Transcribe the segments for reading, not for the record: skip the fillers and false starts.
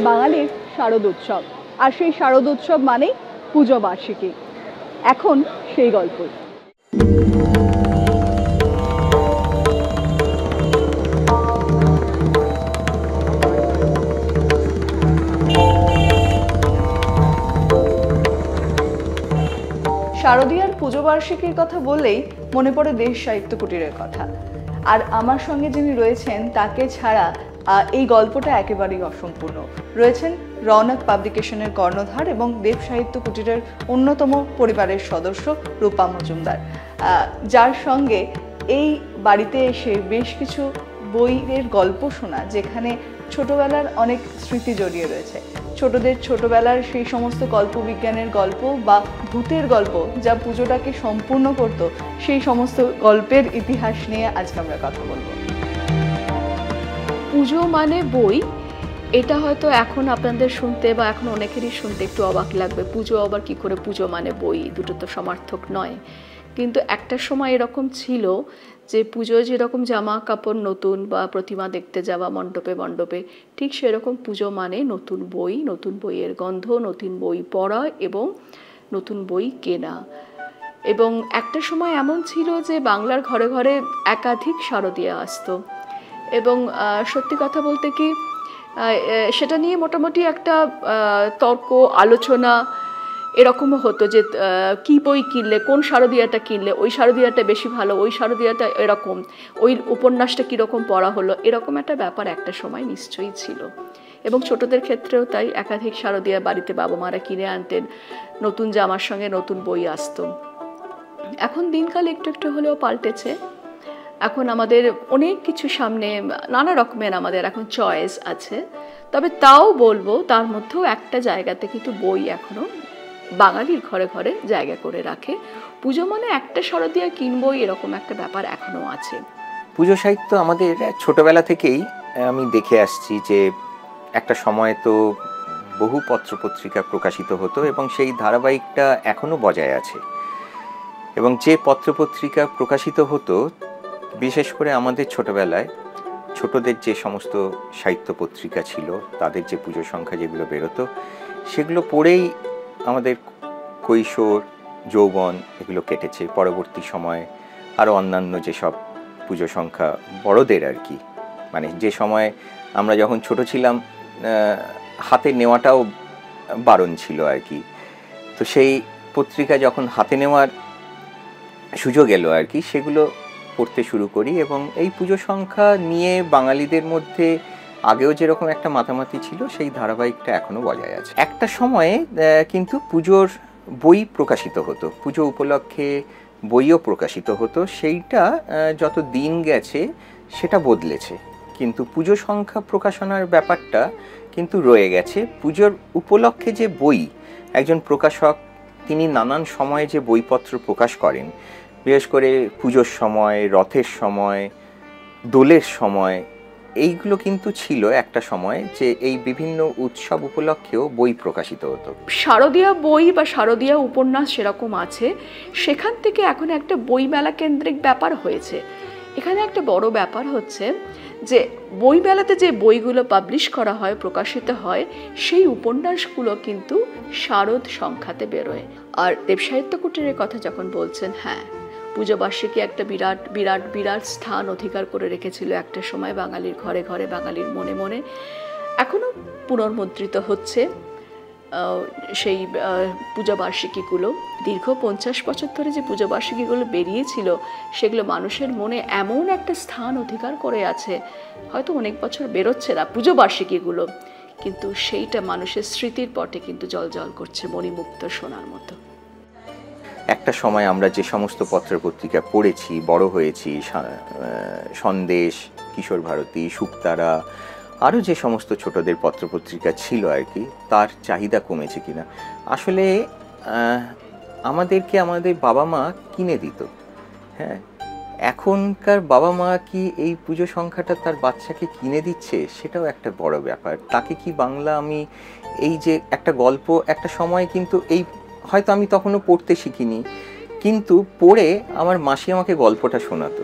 বাঙালির শারদোৎসব, আর সেই শারদোৎসব মানেই পুজো বার্ষিকী। এখন সেই গল্পই। শারদীয়ার পুজো বার্ষিকীর কথা বললেই মনে পড়ে দেশ সাহিত্য কুটিরের কথা। আর আমার সঙ্গে যিনি রয়েছেন তাকে ছাড়া এই গল্পটা একেবারেই অসম্পূর্ণ। রয়েছেন রৌনক পাবলিকেশনের কর্ণধার এবং দেব সাহিত্য কুটিরের অন্যতম পরিবারের সদস্য রূপা মজুমদার, যার সঙ্গে এই বাড়িতে এসে বেশ কিছু বইয়ের গল্প শোনা, যেখানে ছোটবেলার অনেক স্মৃতি জড়িয়ে রয়েছে। ছোটদের ছোটবেলার সেই সমস্ত কল্পবিজ্ঞানের গল্প বা ভূতের গল্প যা পুজোটাকে সম্পূর্ণ করত, সেই সমস্ত গল্পের ইতিহাস নিয়ে আজকে আমরা কথা বলবো। পুজো মানে বই, এটা হয়তো এখন আপনাদের শুনতে বা এখন অনেকেরই শুনতে একটু অবাক লাগবে। পুজো আবার কি করে পুজো মানে বই, দুটো তো সমার্থক নয়। কিন্তু একটা সময় এরকম ছিল যে পুজোয় যেরকম জামা কাপড় নতুন বা প্রতিমা দেখতে যাওয়া মণ্ডপে মণ্ডপে, ঠিক সেরকম পুজো মানে নতুন বই, নতুন বইয়ের গন্ধ, নতুন বই পড়া এবং নতুন বই কেনা। এবং একটা সময় এমন ছিল যে বাংলার ঘরে ঘরে একাধিক শারদীয়া আসতো। এবং সত্যি কথা বলতে কি, সেটা নিয়ে মোটামুটি একটা তর্ক আলোচনা এরকমও হতো যে কি বই কিনলে, কোন শারদীয়াটা কিনলে ওই শারদীয়াটা বেশি ভালো, ওই শারদীয়াটা এরকম, ওই উপন্যাসটা কীরকম পড়া হলো, এরকম একটা ব্যাপার একটা সময় নিশ্চয়ই ছিল। এবং ছোটদের ক্ষেত্রেও তাই, একাধিক শারদীয়া বাড়িতে বাবা মারা কিনে আনতেন, নতুন জামার সঙ্গে নতুন বই আসতো। এখন দিনকাল একটু একটু হলেও পাল্টেছে। এখন আমাদের অনেক কিছু সামনে, নানা রকমের আমাদের এখন চয়েস আছে। তবে তাও বলবো তার মধ্যেও একটা জায়গাতে কিন্তু বই এখনো বাঙালির ঘরে ঘরে জায়গা করে রাখে। পুজো মানে একটা শারদীয়া কিনবই, এরকম একটা ব্যাপার এখনো আছে। পুজো সাহিত্য আমাদের ছোটবেলা থেকেই আমি দেখে আসছি যে একটা সময় তো বহু পত্রপত্রিকা প্রকাশিত হতো এবং সেই ধারাবাহিকটা এখনো বজায় আছে। এবং যে পত্রপত্রিকা প্রকাশিত হতো, বিশেষ করে আমাদের ছোটবেলায় ছোটদের যে সমস্ত সাহিত্য পত্রিকা ছিল, তাদের যে পুজো সংখ্যা যেগুলো বেরোতো, সেগুলো পড়েই আমাদের কৈশোর যৌবন এগুলো কেটেছে। পরবর্তী সময়ে আরও অন্যান্য যেসব পুজো সংখ্যা বড়দের আর কি, মানে যে সময় আমরা যখন ছোট ছিলাম হাতে নেওয়াটাও বারণ ছিল আর কি, তো সেই পত্রিকা যখন হাতে নেওয়ার সুযোগ এলো আর কি, সেগুলো পড়তে শুরু করি। এবং এই পুজো সংখ্যা নিয়ে বাঙালিদের মধ্যে আগেও যেরকম একটা মাতামাতি ছিল, সেই ধারাবাহিকটা এখনো বজায় আছে। একটা সময়ে কিন্তু পুজোর বই প্রকাশিত হতো, পুজো উপলক্ষে বইও প্রকাশিত হতো। সেইটা যত দিন গেছে সেটা বদলেছে, কিন্তু পুজো সংখ্যা প্রকাশনার ব্যাপারটা কিন্তু রয়ে গেছে। পুজোর উপলক্ষে যে বই, একজন প্রকাশক তিনি নানান সময়ে যে বইপত্র প্রকাশ করেন, বিশেষ করে পুজোর সময়, রথের সময়, দোলের সময়, এইগুলো কিন্তু ছিল একটা সময় যে এই বিভিন্ন উৎসব উপলক্ষেও বই প্রকাশিত হতো। শারদীয়া বই বা শারদীয়া উপন্যাস সেরকম আছে, সেখান থেকে এখন একটা বইমেলা কেন্দ্রিক ব্যাপার হয়েছে। এখানে একটা বড় ব্যাপার হচ্ছে যে বইমেলাতে যে বইগুলো পাবলিশ করা হয়, প্রকাশিত হয়, সেই উপন্যাসগুলো কিন্তু শারদ সংখ্যাতে বেরোয়। আর দেব সাহিত্য কুটিরের কথা যখন বলছেন, হ্যাঁ, পুজো বার্ষিকী একটা বিরাট বিরাট বিরাট স্থান অধিকার করে রেখেছিল একটা সময় বাঙালির ঘরে ঘরে, বাঙালির মনে মনে। এখনও পুনর্মুদ্রিত হচ্ছে সেই পুজো বার্ষিকীগুলো। দীর্ঘ 50 বছর ধরে যে পুজো বার্ষিকীগুলো বেরিয়েছিল, সেগুলো মানুষের মনে এমন একটা স্থান অধিকার করে আছে, হয়তো অনেক বছর বেরোচ্ছে না পুজো বার্ষিকীগুলো, কিন্তু সেইটা মানুষের স্মৃতির পটে কিন্তু জল জল করছে, মণিমুক্ত সোনার মতো। একটা সময় আমরা যে সমস্ত পত্রপত্রিকা পড়েছি, বড় হয়েছি, সন্দেশ, কিশোর ভারতী, শুকতারা, আরও যে সমস্ত ছোটদের পত্রপত্রিকা ছিল আর কি, তার চাহিদা কমেছে কিনা। আসলে আমাদেরকে আমাদের বাবা মা কিনে দিত। হ্যাঁ, এখনকার বাবা মা কি এই পুজো সংখ্যাটা তার বাচ্চাকে কিনে দিচ্ছে, সেটাও একটা বড় ব্যাপার। তাকে কি বাংলা, আমি এই যে একটা গল্প, একটা সময় কিন্তু এই হয়তো আমি তখনও পড়তে শিখিনি, কিন্তু পড়ে আমার মাসি আমাকে গল্পটা শোনাতো।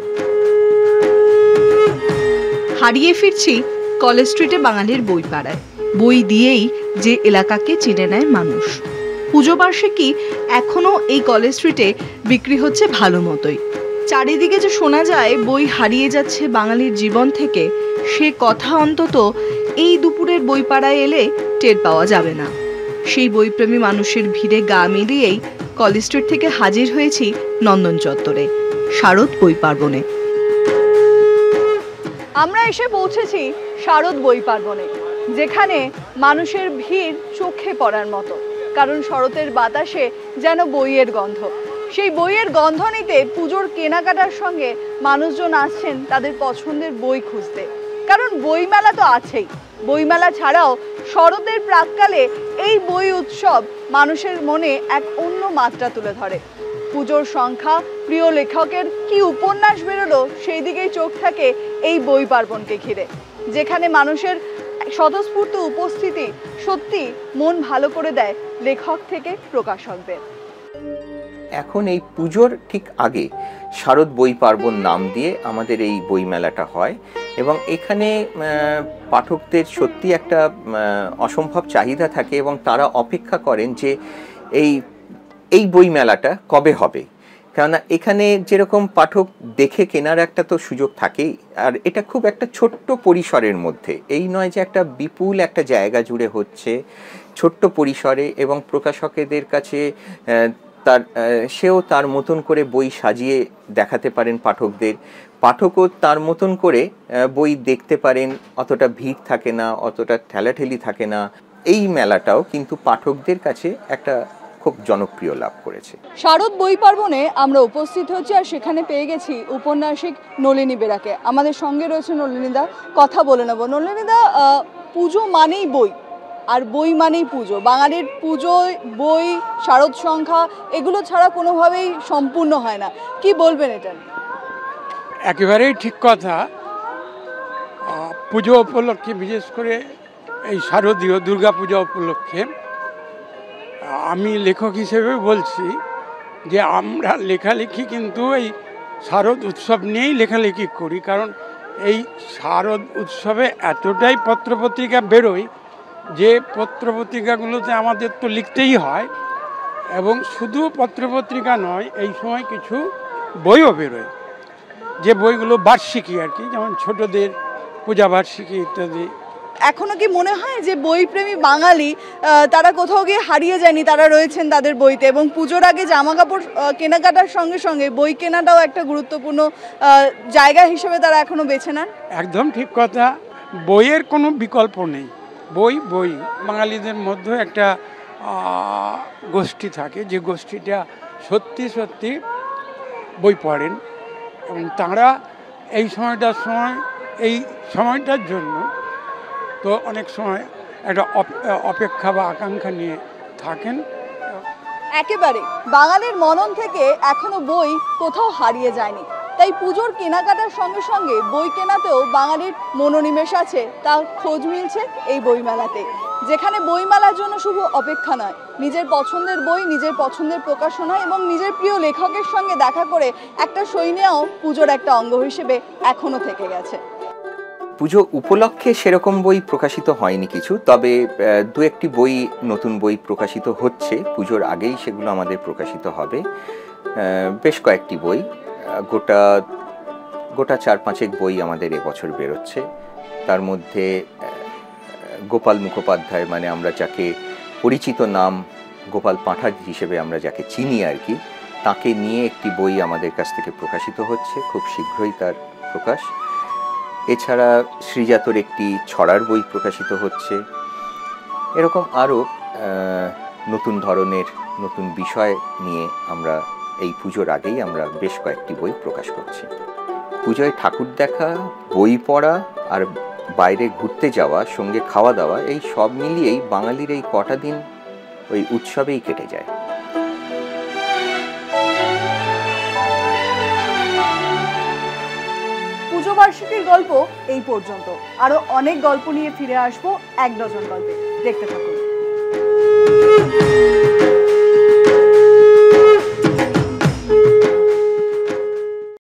হারিয়ে ফিরছি কলেজ স্ট্রিটে বাঙালির বই পাড়ায়। বই দিয়েই যে এলাকাকে চিনে নেয় মানুষ। পুজো বার্ষিকী এখনো এই কলেজ স্ট্রিটে বিক্রি হচ্ছে ভালো মতোই। চারিদিকে যে শোনা যায় বই হারিয়ে যাচ্ছে বাঙালির জীবন থেকে, সে কথা অন্তত এই দুপুরের বই পাড়ায় এলে টের পাওয়া যাবে না। সেই বইপ্রেমী মানুষের ভিড়ে গা মিলিয়েই কলেজ স্ট্রিট থেকে হাজির হয়েছি নন্দন চত্বরে, শারদ বই পার্বণে। আমরা এসে পৌঁছেছি শারদ বই পার্বণে, যেখানে মানুষের ভিড় চোখে পড়ার মতো, কারণ শরতের বাতাসে যেন বইয়ের গন্ধ। সেই বইয়ের গন্ধ নিতে পুজোর কেনাকাটার সঙ্গে মানুষজন আসছেন তাদের পছন্দের বই খুঁজতে, কারণ বইমেলা তো আছেই। বইমেলা ছাড়াও শরতের প্রাক্কালে এই বই উৎসব মানুষের মনে এক অন্য মাত্রা তুলে ধরে। পুজোর সংখ্যা, প্রিয় লেখকের কি উপন্যাস বেরোলো সেই দিকেই চোখ থাকে এই বই পার্বণকে ঘিরে, যেখানে মানুষের স্বতঃস্ফূর্ত উপস্থিতি সত্যি মন ভালো করে দেয় লেখক থেকে প্রকাশকদের। এখন এই পুজোর ঠিক আগে শারদ বই পার্বণ নাম দিয়ে আমাদের এই বইমেলাটা হয়, এবং এখানে পাঠকদের সত্যি একটা অসম্ভব চাহিদা থাকে এবং তারা অপেক্ষা করেন যে এই বইমেলাটা কবে হবে। কেননা এখানে যেরকম পাঠক দেখে কেনার একটা তো সুযোগ থাকেই, আর এটা খুব একটা ছোট্ট পরিসরের মধ্যে, এই নয় যে একটা বিপুল একটা জায়গা জুড়ে হচ্ছে, ছোট্ট পরিসরে, এবং প্রকাশকদের কাছে সেও তার মতন করে বই সাজিয়ে দেখাতে পারেন পাঠকদের, পাঠকও তার মতন করে বই দেখতে পারেন, অতটা ভিড় থাকে না, অতটা ঠেলাঠেলি থাকে না। এই মেলাটাও কিন্তু পাঠকদের কাছে একটা খুব জনপ্রিয় লাভ করেছে। শারদ বই পার্বণে আমরা উপস্থিত হচ্ছি, আর সেখানে পেয়ে গেছি উপন্যাসিক নলিনী বেরাকে। আমাদের সঙ্গে রয়েছে নলিনীদা, কথা বলে নেব। নলিনীদা, পুজো মানেই বই, আর বই মানেই পুজো। বাঙালির পুজোয় বই, শারদ সংখ্যা এগুলো ছাড়া কোনোভাবেই সম্পূর্ণ হয় না। কি বলবেন এটা? একেবারেই ঠিক কথা। পুজো উপলক্ষে, বিশেষ করে এই শারদীয় দুর্গা পূজা উপলক্ষে, আমি লেখক হিসেবে বলছি যে আমরা লেখালেখি কিন্তু এই শারদ উৎসব নিয়েই লেখালেখি করি, কারণ এই শারদ উৎসবে এতটাই পত্রপত্রিকা বেরোয় যে পত্রপত্রিকাগুলোতে আমাদের তো লিখতেই হয়, এবং শুধু পত্রপত্রিকা নয়, এই সময় কিছু বইও বেরোয়, যে বইগুলো বার্ষিকী আর কি, যেমন ছোটদের পূজা বার্ষিকী ইত্যাদি। এখনো কি মনে হয় যে বইপ্রেমী বাঙালি তারা কোথাও গিয়ে হারিয়ে যায়নি, তারা রয়েছেন তাদের বইতে, এবং পুজোর আগে জামা কাপড় কেনাকাটার সঙ্গে সঙ্গে বই কেনাটাও একটা গুরুত্বপূর্ণ জায়গা হিসেবে তারা এখনো বেছে নেন? একদম ঠিক কথা, বইয়ের কোনো বিকল্প নেই। বই বই বাঙালিদের মধ্যে একটা গোষ্ঠী থাকে, যে গোষ্ঠীটা সত্যি সত্যি বই পড়েন, এবং তারা এই সময়টার জন্য তো অনেক সময় একটা অপেক্ষা বা আকাঙ্ক্ষা নিয়ে থাকেন। একেবারে বাঙালির মনন থেকে এখনো বই কোথাও হারিয়ে যায়নি, তাই পুজোর কেনাকাটার সঙ্গে সঙ্গে বই কেনাতেও বাঙালির মনোনিবেশ আছে, তার খোঁজ মিলছে এই বইমেলাতে, যেখানে বইমেলার জন্য শুধু অপেক্ষা নয়, নিজের পছন্দের বই, নিজের পছন্দের প্রকাশনা এবং নিজের প্রিয় লেখকের সঙ্গে দেখা করে একটা সই নেওয়াও পুজোর একটা অঙ্গ হিসেবে এখনো থেকে গেছে। পুজো উপলক্ষে সেরকম বই প্রকাশিত হয়নি কিছু, তবে দু একটি বই, নতুন বই প্রকাশিত হচ্ছে। পুজোর আগেই সেগুলো আমাদের প্রকাশিত হবে। বেশ কয়েকটি বই, গোটা 4-5 বই আমাদের এবছর বেরোচ্ছে। তার মধ্যে গোপাল মুখোপাধ্যায়, মানে আমরা যাকে পরিচিত নাম গোপাল পাঁঠা হিসেবে আমরা যাকে চিনি আর কি, তাকে নিয়ে একটি বই আমাদের কাছ থেকে প্রকাশিত হচ্ছে, খুব শীঘ্রই তার প্রকাশ। এছাড়া শ্রীজাতর একটি ছড়ার বই প্রকাশিত হচ্ছে। এরকম আরও নতুন ধরনের নতুন বিষয় নিয়ে আমরা এই পুজোর আগেই আমরা বেশ কয়েকটি বই প্রকাশ করছি। পুজোয় ঠাকুর দেখা, বই পড়া আর বাইরে ঘুরতে যাওয়া, সঙ্গে খাওয়া দাওয়া, এই সব মিলিয়েই বাঙালির এই কটা দিন ওই উৎসবেই কেটে যায়। পুজো বার্ষিকীর গল্প এই পর্যন্ত। আরো অনেক গল্প নিয়ে ফিরে আসবো 1 ডজন গল্পে। দেখতে থাকুন।